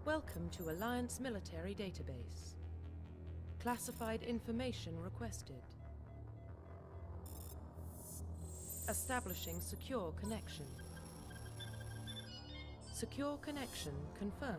Welcome to Alliance Military Database. Classified information requested. Establishing secure connection. Secure connection confirmed.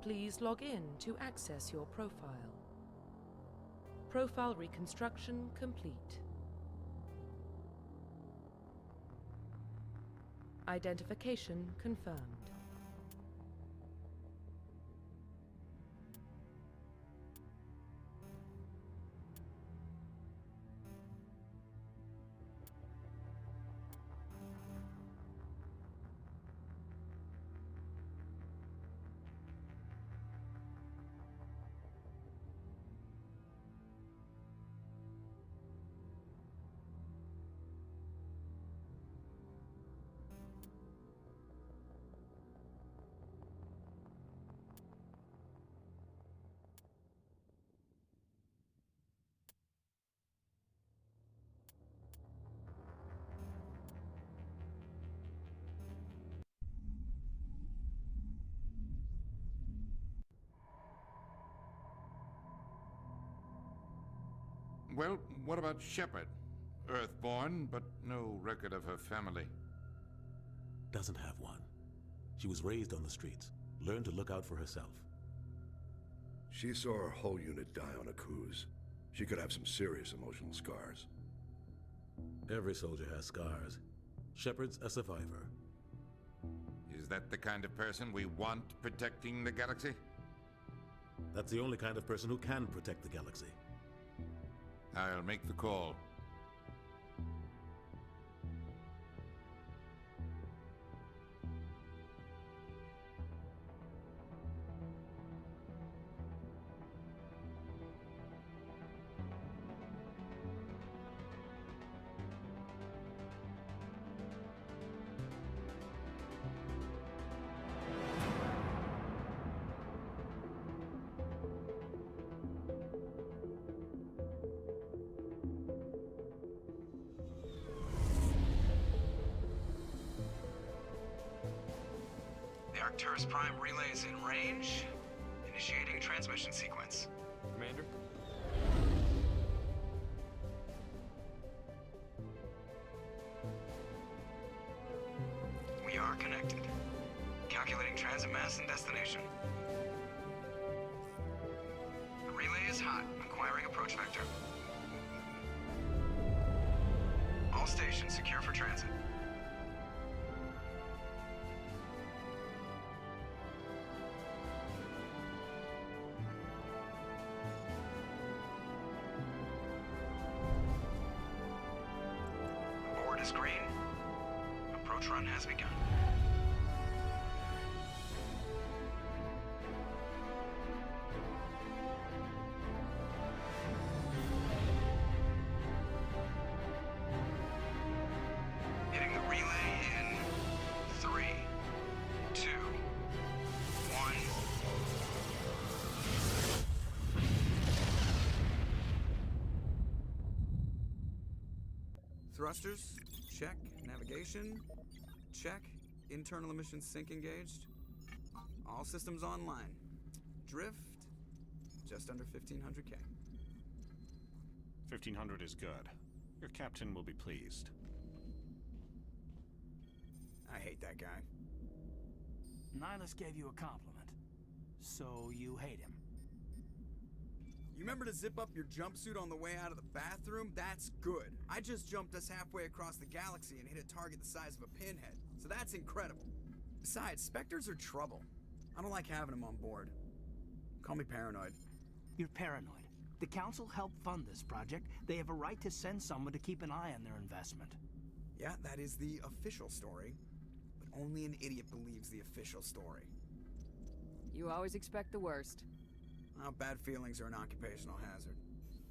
Please log in to access your profile. Profile reconstruction complete. Identification confirmed. Well, what about Shepard? Earthborn, but no record of her family. Doesn't have one. She was raised on the streets, learned to look out for herself. She saw her whole unit die on a cruise. She could have some serious emotional scars. Every soldier has scars. Shepard's a survivor. Is that the kind of person we want protecting the galaxy? That's the only kind of person who can protect the galaxy. I'll make the call. Arcturus Prime relays in range. Initiating transmission sequence. Commander? We are connected. Calculating transit mass and destination. The relay is hot. Acquiring approach vector. All stations secure for transit. Is green. Approach run has begun. Hitting the relay in 3, 2, 1. Thrusters? Check. Navigation? Check. Internal emissions sync engaged. All systems online. Drift? Just under 1500K. 1500 is good. Your captain will be pleased. I hate that guy. Nihilus gave you a compliment. So you hate him. You remember to zip up your jumpsuit on the way out of the bathroom? That's good. I just jumped us halfway across the galaxy and hit a target the size of a pinhead. So that's incredible. Besides, Spectres are trouble. I don't like having them on board. Call me paranoid. You're paranoid. The Council helped fund this project. They have a right to send someone to keep an eye on their investment. Yeah, that is the official story. But only an idiot believes the official story. You always expect the worst. Bad feelings are an occupational hazard.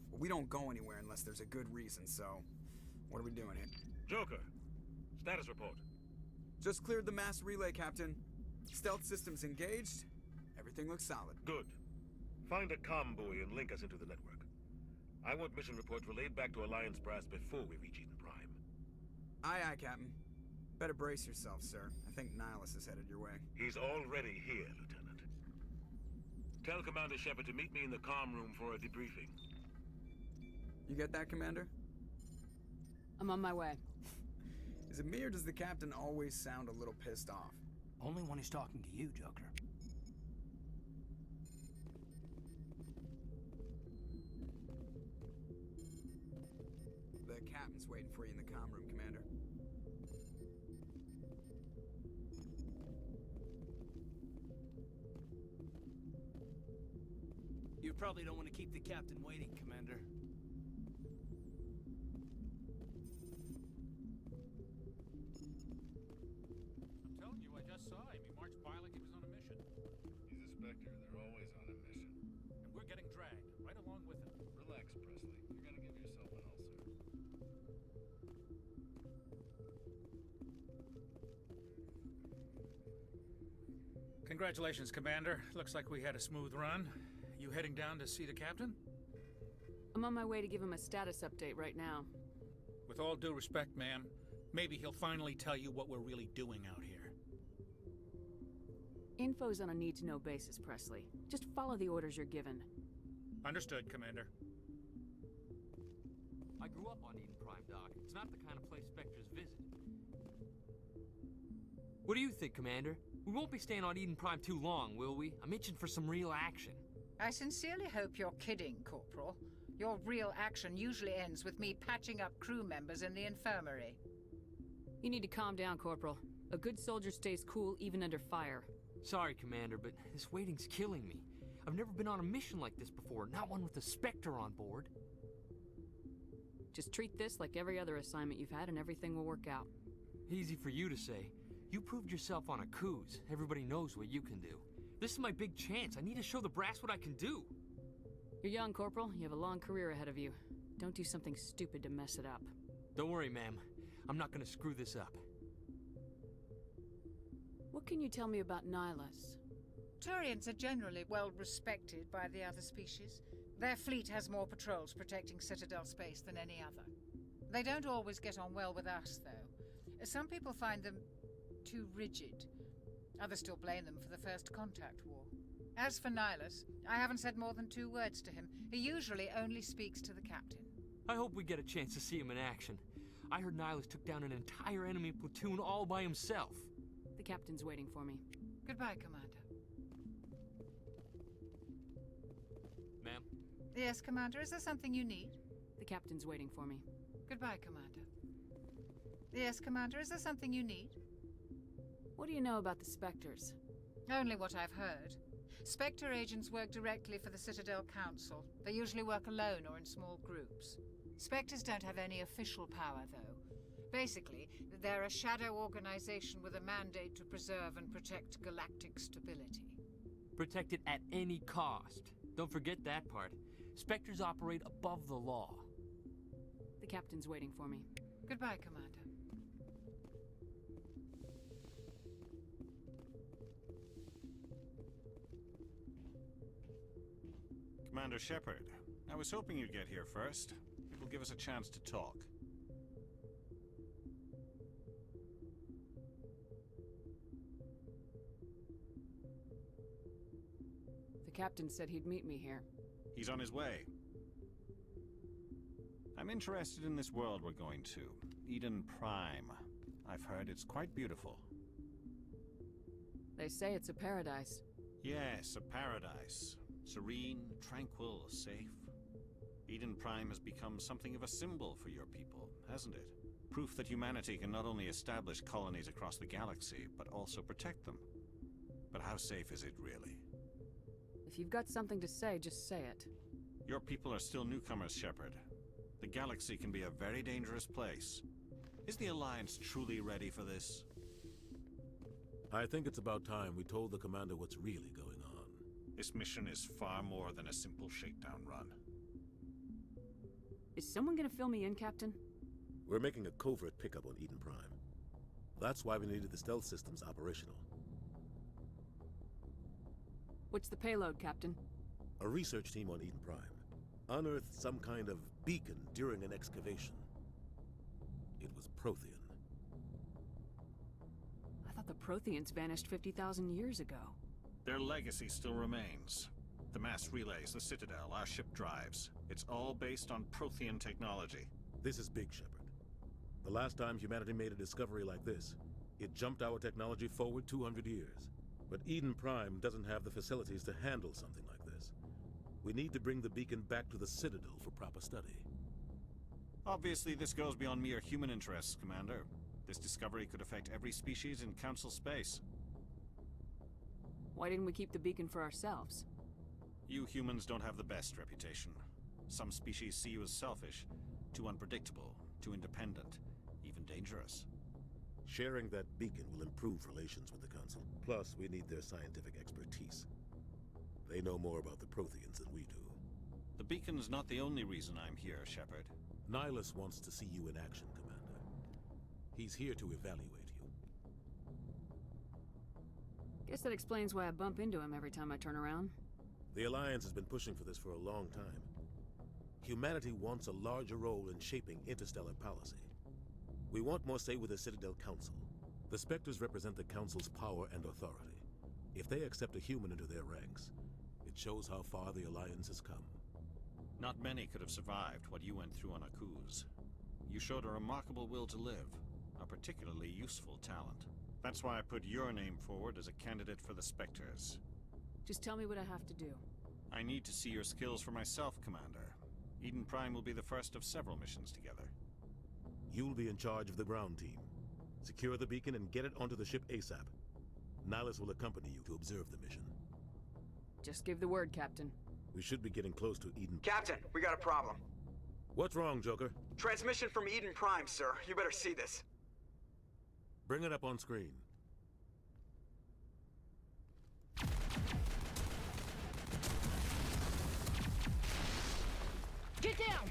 But we don't go anywhere unless there's a good reason, so... What are we doing here? Joker, status report. Just cleared the mass relay, Captain. Stealth systems engaged. Everything looks solid. Good. Find a comm buoy and link us into the network. I want mission reports relayed back to Alliance Brass before we reach Eden Prime. Aye, aye, Captain. Better brace yourself, sir. I think Nihilus is headed your way. He's already here, Lieutenant. Tell Commander Shepard to meet me in the comm room for a debriefing. You get that, Commander? I'm on my way. Is it me or does the Captain always sound a little pissed off? Only when he's talking to you, Joker. The Captain's waiting for you in the comm room, Commander. You probably don't want to keep the Captain waiting, Commander. I'm telling you, I just saw him. He marched by like he was on a mission. He's a Spectre. They're always on a mission. And we're getting dragged, right along with him. Relax, Presley. You're gonna give yourself an ulcer. Congratulations, Commander. Looks like we had a smooth run. You heading down to see the captain? I'm on my way to give him a status update right now. With all due respect, ma'am, maybe he'll finally tell you what we're really doing out here. Info's on a need-to-know basis, Presley. Just follow the orders you're given. Understood, Commander. I grew up on Eden Prime, Doc. It's not the kind of place Spectres visit. What do you think, Commander? We won't be staying on Eden Prime too long, will we? I'm itching for some real action. I sincerely hope you're kidding, Corporal. Your real action usually ends with me patching up crew members in the infirmary. You need to calm down, Corporal. A good soldier stays cool even under fire. Sorry, Commander, but this waiting's killing me. I've never been on a mission like this before, not one with a Spectre on board. Just treat this like every other assignment you've had and everything will work out. Easy for you to say. You proved yourself on a cruise. Everybody knows what you can do. This is my big chance. I need to show the brass what I can do. You're young, Corporal. You have a long career ahead of you. Don't do something stupid to mess it up. Don't worry, ma'am. I'm not gonna screw this up. What can you tell me about Nihilus? Turians are generally well respected by the other species. Their fleet has more patrols protecting Citadel space than any other. They don't always get on well with us, though. Some people find them too rigid. Others still blame them for the First Contact War. As for Nihilus, I haven't said more than 2 words to him. He usually only speaks to the captain. I hope we get a chance to see him in action. I heard Nihilus took down an entire enemy platoon all by himself. The captain's waiting for me. Goodbye, Commander. Ma'am? Yes, Commander. Is there something you need? The captain's waiting for me. Goodbye, Commander. Yes, Commander. Is there something you need? What do you know about the Spectres? Only what I've heard. Spectre agents work directly for the Citadel Council. They usually work alone or in small groups. Spectres don't have any official power, though. Basically, they're a shadow organization with a mandate to preserve and protect galactic stability. Protect it at any cost. Don't forget that part. Spectres operate above the law. The captain's waiting for me. Goodbye, Commander. Commander Shepard, I was hoping you'd get here first. It will give us a chance to talk. The captain said he'd meet me here. He's on his way. I'm interested in this world we're going to. Eden Prime. I've heard it's quite beautiful. They say it's a paradise. Yes, a paradise. Serene, tranquil, safe. Eden Prime has become something of a symbol for your people, hasn't it? Proof that humanity can not only establish colonies across the galaxy, but also protect them. But how safe is it really? If you've got something to say, just say it. Your people are still newcomers, Shepard. The galaxy can be a very dangerous place. Is the Alliance truly ready for this? I think it's about time we told the commander what's really going on. This mission is far more than a simple shakedown run. Is someone gonna fill me in, Captain? We're making a covert pickup on Eden Prime. That's why we needed the stealth systems operational. What's the payload, Captain? A research team on Eden Prime unearthed some kind of beacon during an excavation. It was Prothean. I thought the Protheans vanished 50,000 years ago. Their legacy still remains. The mass relays, the Citadel, our ship drives. It's all based on Prothean technology. This is big, Shepard. The last time humanity made a discovery like this, it jumped our technology forward 200 years. But Eden Prime doesn't have the facilities to handle something like this. We need to bring the beacon back to the Citadel for proper study. Obviously, this goes beyond mere human interests, Commander. This discovery could affect every species in Council space. Why didn't we keep the beacon for ourselves? You humans don't have the best reputation. Some species see you as selfish, too unpredictable, too independent, even dangerous. Sharing that beacon will improve relations with the Council. Plus, we need their scientific expertise. They know more about the Protheans than we do. The beacon's not the only reason I'm here, Shepard. Nihilus wants to see you in action, Commander. He's here to evaluate you. Guess that explains why I bump into him every time I turn around. The Alliance has been pushing for this for a long time. Humanity wants a larger role in shaping interstellar policy. We want more say with the Citadel Council. The Spectres represent the Council's power and authority. If they accept a human into their ranks, it shows how far the Alliance has come. Not many could have survived what you went through on Akuz. You showed a remarkable will to live, a particularly useful talent. That's why I put your name forward as a candidate for the Spectres. Just tell me what I have to do. I need to see your skills for myself, Commander. Eden Prime will be the first of several missions together. You'll be in charge of the ground team. Secure the beacon and get it onto the ship ASAP. Nihilus will accompany you to observe the mission. Just give the word, Captain. We should be getting close to Eden. Captain, we got a problem. What's wrong, Joker? Transmission from Eden Prime, sir. You better see this. Bring it up on screen. Get down!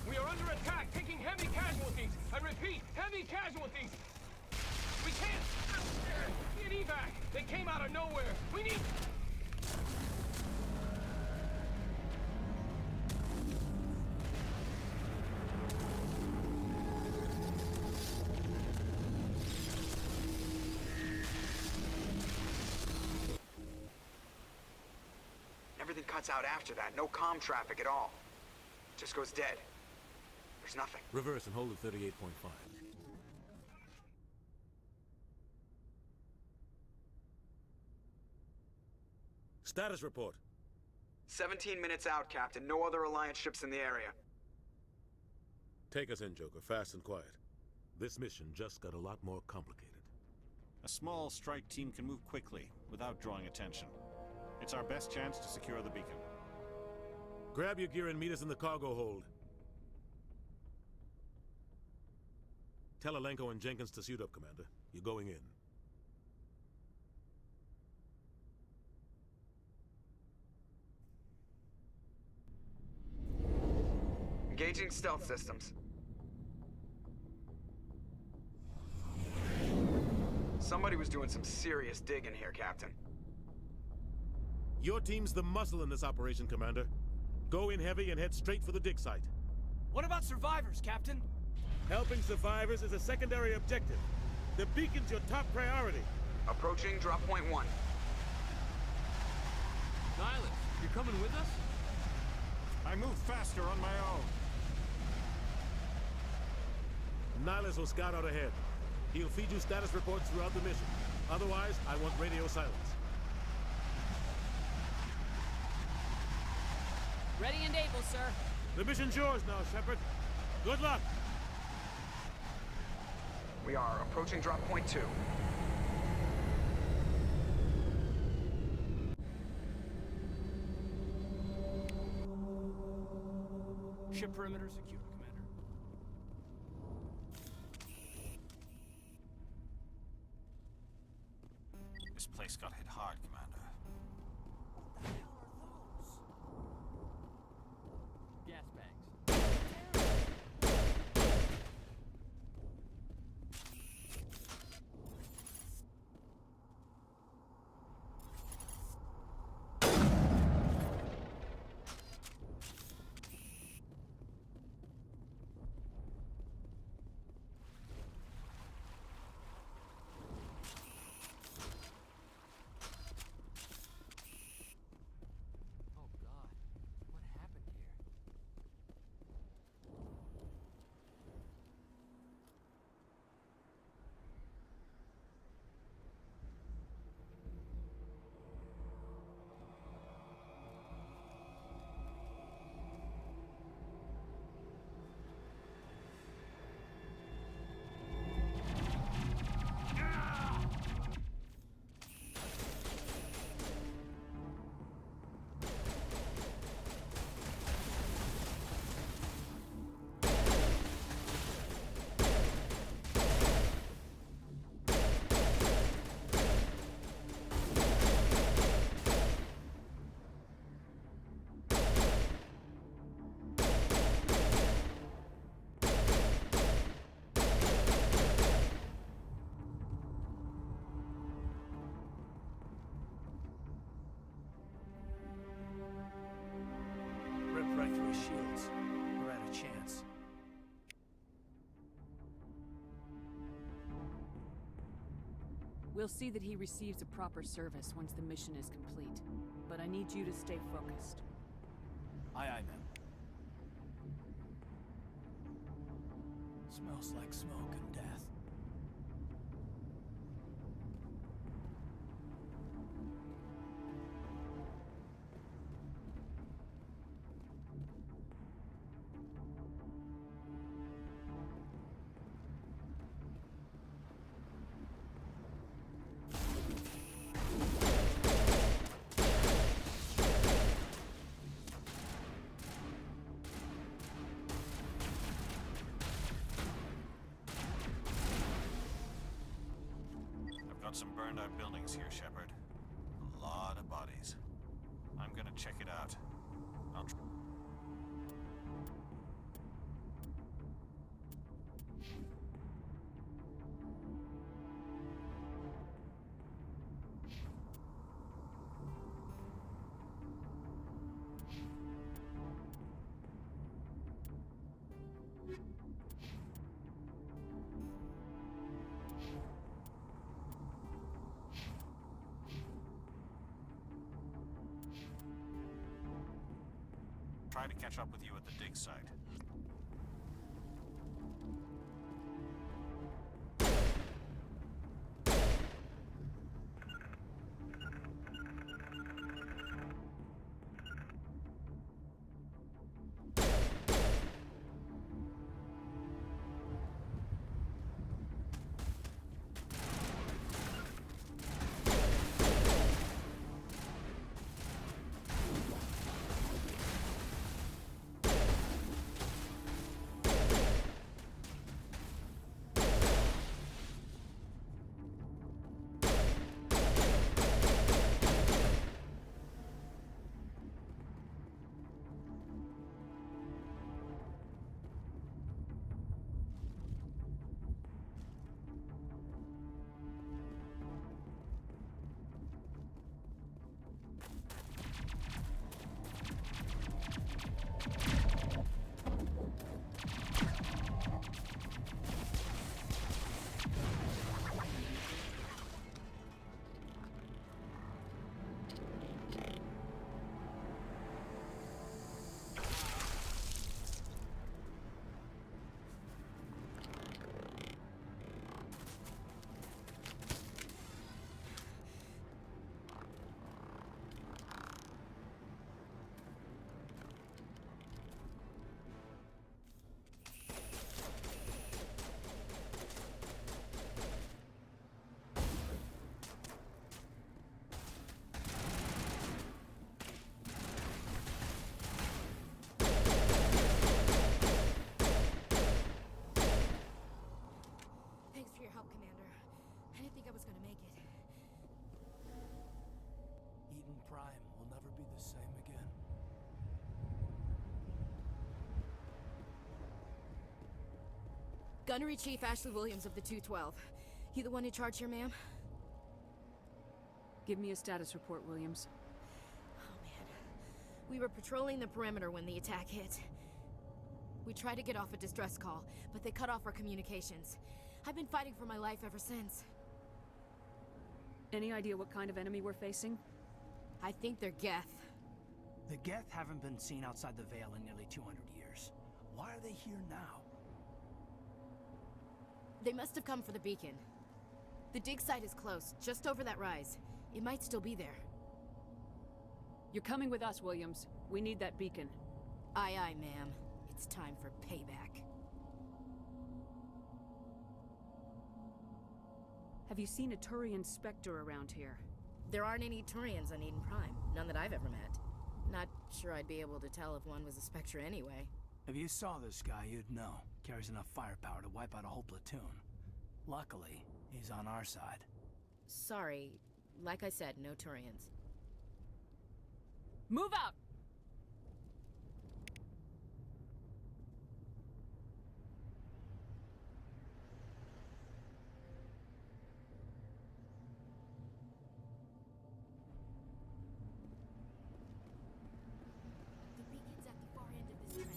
We are under attack, taking heavy casualties. I repeat, heavy casualties. We can't get evac. They came out of nowhere. We need... Everything cuts out after that. No comm traffic at all. Just goes dead. There's nothing. Reverse and hold at 38.5. Status report. 17 minutes out, Captain. No other Alliance ships in the area. Take us in, Joker, fast and quiet. This mission just got a lot more complicated. A small strike team can move quickly, without drawing attention. It's our best chance to secure the beacon. Grab your gear and meet us in the cargo hold. Tell Alenko and Jenkins to suit up, Commander. You're going in. Engaging stealth systems. Somebody was doing some serious digging here, Captain. Your team's the muscle in this operation, Commander. Go in heavy and head straight for the dig site. What about survivors, Captain? Helping survivors is a secondary objective. The beacon's your top priority. Approaching drop point 1. Nihilus, you're coming with us? I move faster on my own. Nihilus will scout out ahead. He'll feed you status reports throughout the mission. Otherwise, I want radio silence. Ready and able, sir. The mission's yours now, Shepard. Good luck. We are approaching drop point 2. Ship perimeter secure, Commander. This place got hit hard, Commander. What the hell are those? Gas bags. Oh God, what happened here? Rip right through his shields. We're out of chance. We'll see that he receives a proper service once the mission is complete. But I need you to stay focused. Aye, aye, ma'am. Smells like smoke and death. Got some burned out buildings here, Shepard. A lot of bodies. I'm gonna check it out. I'll try. Try to catch up with you at the dig site. Gunnery Chief Ashley Williams of the 212. You the one in charge here, ma'am? Give me a status report, Williams. Oh, man. We were patrolling the perimeter when the attack hit. We tried to get off a distress call, but they cut off our communications. I've been fighting for my life ever since. Any idea what kind of enemy we're facing? I think they're Geth. The Geth haven't been seen outside the Veil in nearly 200 years. Why are they here now? They must have come for the beacon. The dig site is close, just over that rise. It might still be there. You're coming with us, Williams. We need that beacon. Aye, aye, ma'am. It's time for payback. Have you seen a Turian Spectre around here? There aren't any Turians on Eden Prime. None that I've ever met. Not sure I'd be able to tell if one was a Spectre anyway. If you saw this guy, you'd know. Carries enough firepower to wipe out a whole platoon. Luckily, he's on our side. Sorry. Like I said, no Turians. Move out! The beacon's at the far end of this trench.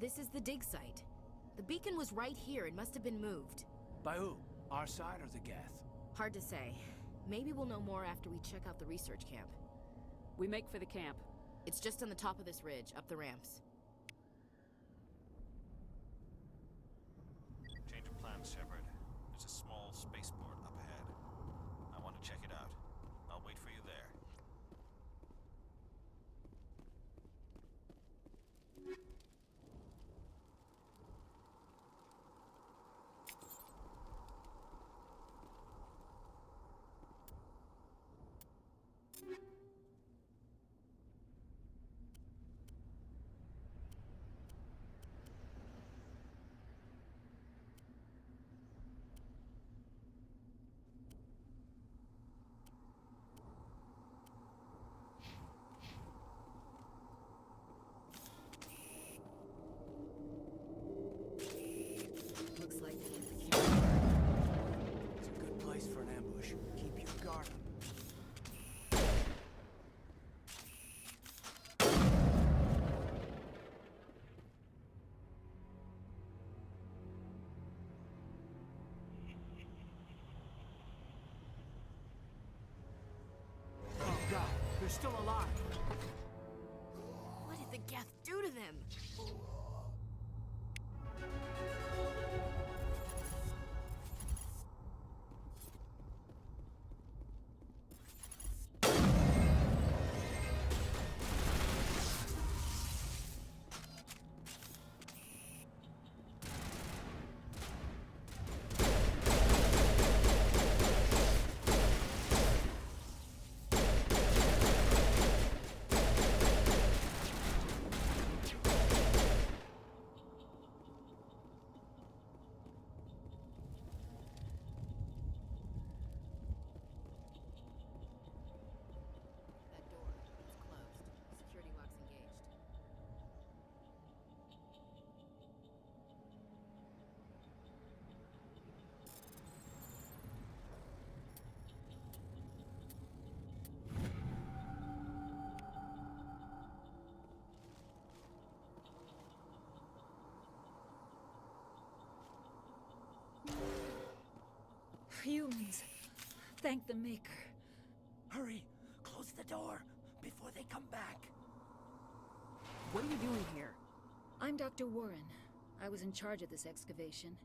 This is the dig site. The beacon was right here. It must have been moved. By who? Our side or the Geth? Hard to say. Maybe we'll know more after we check out the research camp. We make for the camp. It's just on the top of this ridge, up the ramps. Change of plans, Shepard. There's a small spaceport up ahead. I want to check it out. I'll wait for you there. Looks like they have the camp. It's a good place for an ambush. Keep your guard up. Oh God, they're still alive. What did the Geth do to them? Humans. Thank the Maker. Hurry! Close the door before they come back. What are you doing here? I'm Dr. Warren. I was in charge of this excavation.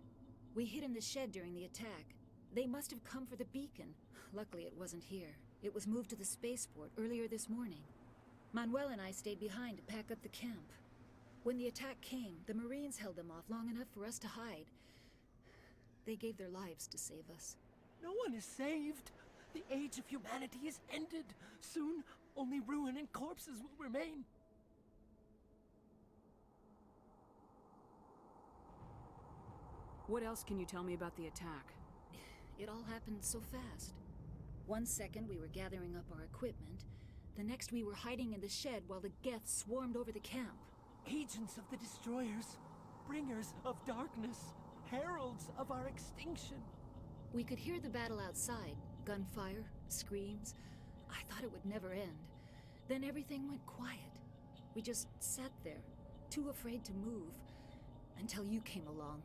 We hid in the shed during the attack. They must have come for the beacon. Luckily, it wasn't here. It was moved to the spaceport earlier this morning. Manuel and I stayed behind to pack up the camp. When the attack came, the Marines held them off long enough for us to hide. They gave their lives to save us. No one is saved. The age of humanity is ended. Soon, only ruin and corpses will remain. What else can you tell me about the attack? It all happened so fast. 1 second we were gathering up our equipment. The next we were hiding in the shed while the Geth swarmed over the camp. Agents of the Destroyers, bringers of darkness, heralds of our extinction. We could hear the battle outside. Gunfire, screams. I thought it would never end. Then everything went quiet. We just sat there, too afraid to move, until you came along.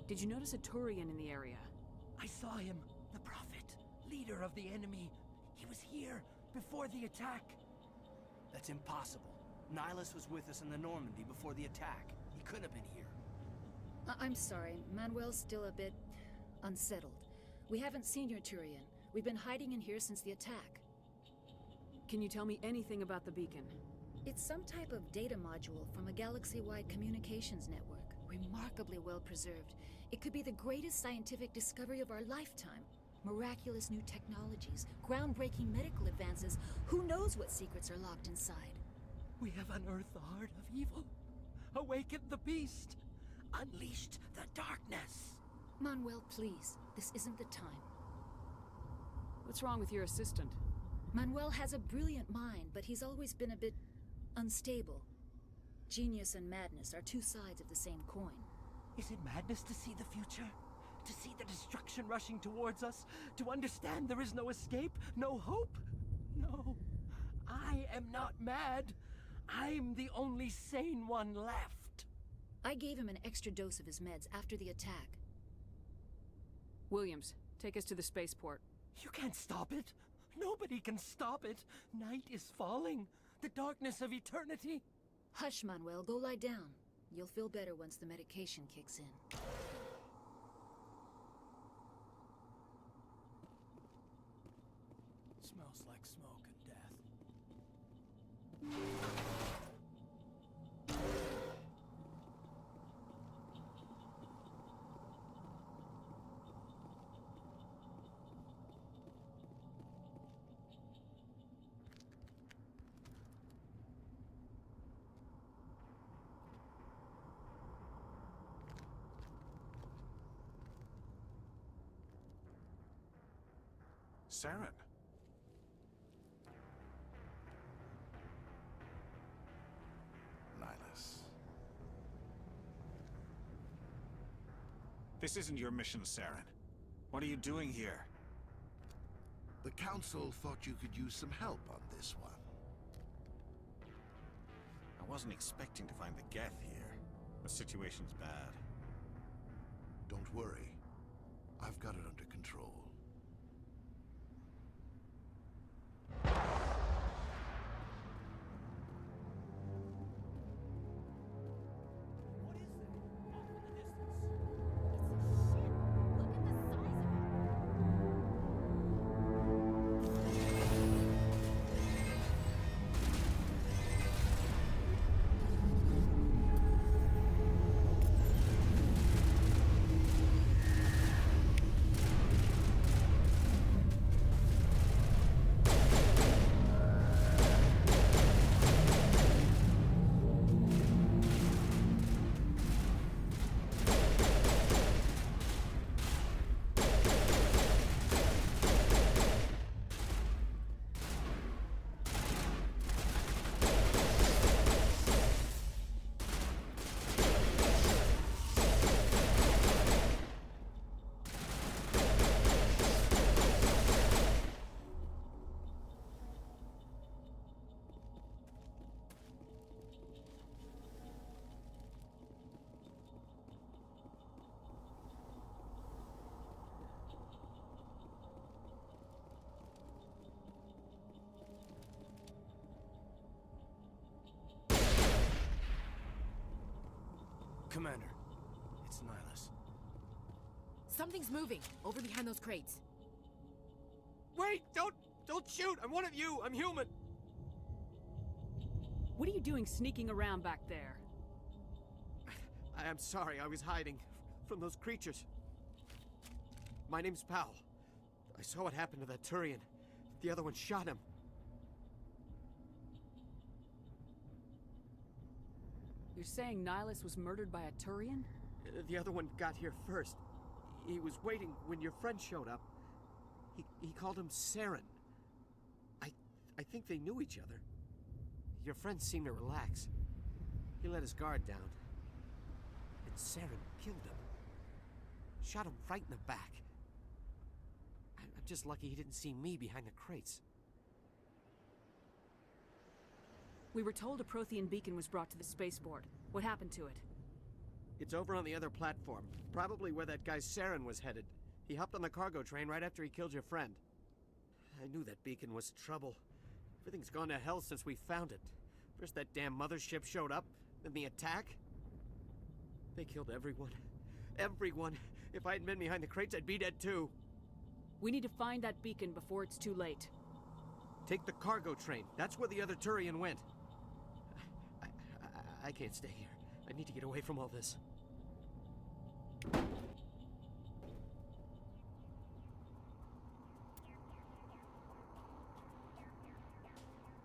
Did you notice a Turian in the area? I saw him, the Prophet, leader of the enemy. He was here before the attack. That's impossible. Nihilus was with us in the Normandy before the attack. He couldn't have been here. I'm sorry, Manuel's still a bit unsettled. We haven't seen your Turian. We've been hiding in here since the attack. Can you tell me anything about the beacon? It's some type of data module from a galaxy-wide communications network, remarkably well preserved. It could be the greatest scientific discovery of our lifetime. Miraculous new technologies, groundbreaking medical advances. Who knows what secrets are locked inside? We have unearthed the heart of evil, awakened the beast, unleashed the darkness. Manuel, please. This isn't the time. What's wrong with your assistant? Manuel has a brilliant mind, but he's always been a bit unstable. Genius and madness are two sides of the same coin. Is it madness to see the future? To see the destruction rushing towards us? To understand there is no escape? No hope? No. I am not mad. I'm the only sane one left. I gave him an extra dose of his meds after the attack. Williams, take us to the spaceport. You can't stop it. Nobody can stop it. Night is falling. The darkness of eternity. Hush, Manuel. Go lie down. You'll feel better once the medication kicks in. Smells like smoke and death. Saren. Nihilus. This isn't your mission, Saren. What are you doing here? The Council thought you could use some help on this one. I wasn't expecting to find the Geth here. The situation's bad. Don't worry. I've got it under control. Commander, it's Nihilus. Something's moving, over behind those crates. Wait! Don't shoot! I'm one of you! I'm human! What are you doing sneaking around back there? I'm sorry, I was hiding from those creatures. My name's Powell. I saw what happened to that Turian. The other one shot him. You're saying Nihilus was murdered by a Turian? The other one got here first. He was waiting when your friend showed up. He called him Saren. I think they knew each other. Your friend seemed to relax. He let his guard down. And Saren killed him. Shot him right in the back. I'm just lucky he didn't see me behind the crates. We were told a Prothean beacon was brought to the spaceport. What happened to it? It's over on the other platform. Probably where that guy Saren was headed. He hopped on the cargo train right after he killed your friend. I knew that beacon was trouble. Everything's gone to hell since we found it. First that damn mothership showed up, then the attack. They killed everyone. Everyone. If I hadn't been behind the crates, I'd be dead too. We need to find that beacon before it's too late. Take the cargo train. That's where the other Turian went. I can't stay here. I need to get away from all this.